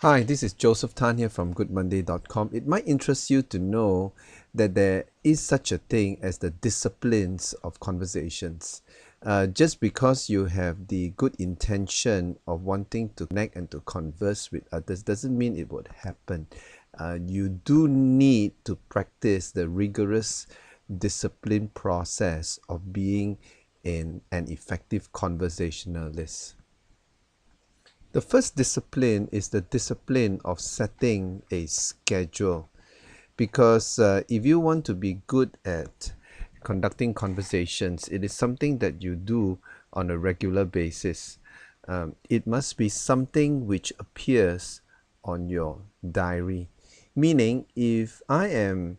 Hi, this is Joseph Tan here from goodmonday.com. It might interest you to know that there is such a thing as the disciplines of conversations. Just because you have the good intention of wanting to connect and to converse with others doesn't mean it would happen. You do need to practice the rigorous discipline process of being an effective conversationalist. The first discipline is the discipline of setting a schedule. Because if you want to be good at conducting conversations, it is something that you do on a regular basis. It must be something which appears on your diary. Meaning, if I am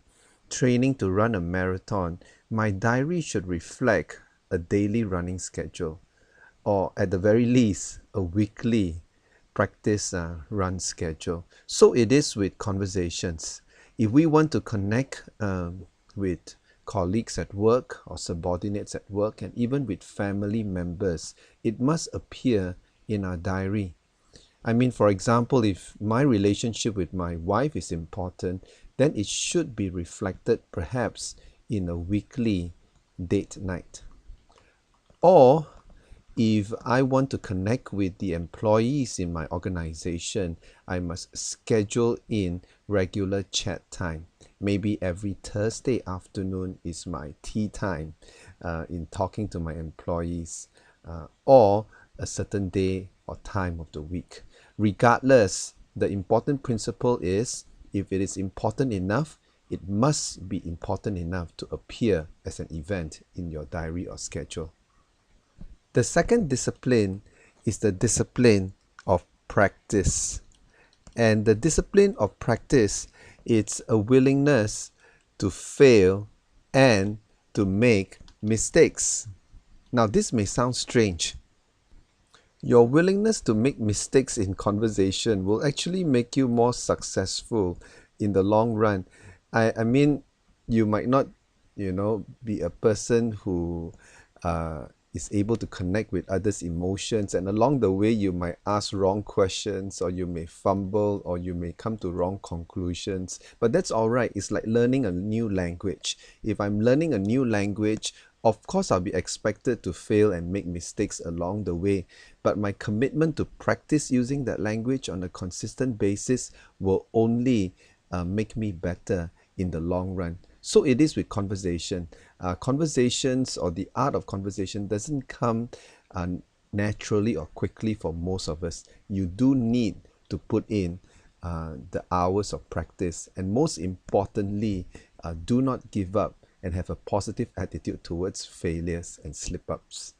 training to run a marathon, my diary should reflect a daily running schedule, or at the very least, a weekly practice run schedule. So it is with conversations. If we want to connect with colleagues at work or subordinates at work and even with family members, it must appear in our diary. I mean, for example, if my relationship with my wife is important, then it should be reflected perhaps in a weekly date night. Or if I want to connect with the employees in my organization, I must schedule in regular chat time. Maybe every Thursday afternoon is my tea time in talking to my employees, or a certain day or time of the week. Regardless, the important principle is if it is important enough, it must be important enough to appear as an event in your diary or schedule. The second discipline is the discipline of practice. And the discipline of practice, it's a willingness to fail and to make mistakes. Now, this may sound strange. Your willingness to make mistakes in conversation will actually make you more successful in the long run. I mean, you might not, be a person who is able to connect with others' emotions, and along the way you might ask wrong questions, or you may fumble, or you may come to wrong conclusions, but that's all right. It's like learning a new language. If I'm learning a new language, of course I'll be expected to fail and make mistakes along the way, but my commitment to practice using that language on a consistent basis will only make me better in the long run. So it is with conversation. Conversations, or the art of conversation, doesn't come naturally or quickly for most of us. You do need to put in the hours of practice, and most importantly, do not give up and have a positive attitude towards failures and slip-ups.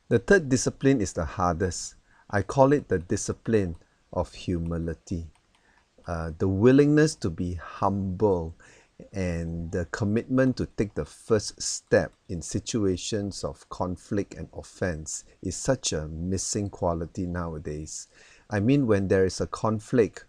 The third discipline is the hardest. I call it the discipline of humility. The willingness to be humble and the commitment to take the first step in situations of conflict and offense is such a missing quality nowadays. I mean, when there is a conflict,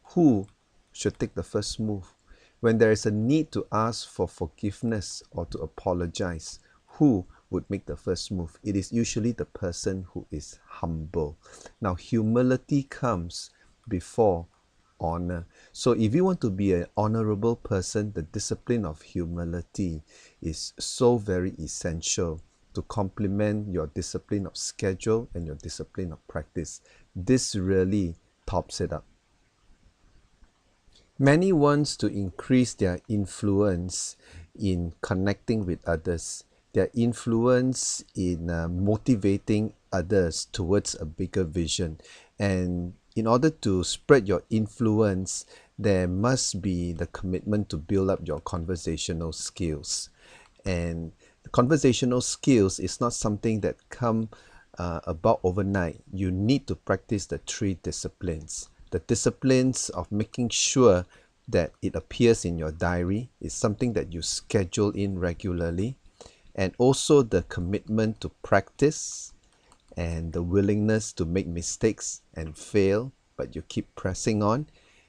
who should take the first move? When there is a need to ask for forgiveness or to apologize, who would make the first move? It is usually the person who is humble. Now, humility comes before honor. So if you want to be an honorable person, the discipline of humility is so very essential to complement your discipline of schedule and your discipline of practice. This really tops it up. Many want to increase their influence in connecting with others, their influence in motivating others towards a bigger vision. And in order to spread your influence, there must be the commitment to build up your conversational skills. And the conversational skills is not something that come about overnight. You need to practice the three disciplines. The disciplines of making sure that it appears in your diary is something that you schedule in regularly, and also the commitment to practice and the willingness to make mistakes and fail, but you keep pressing on.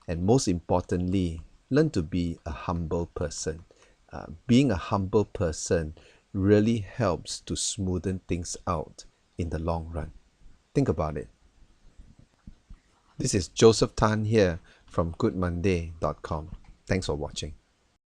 And most importantly, learn to be a humble person. Being a humble person really helps to smoothen things out in the long run. Think about it. This is Joseph Tan here from goodmonday.com. Thanks for watching.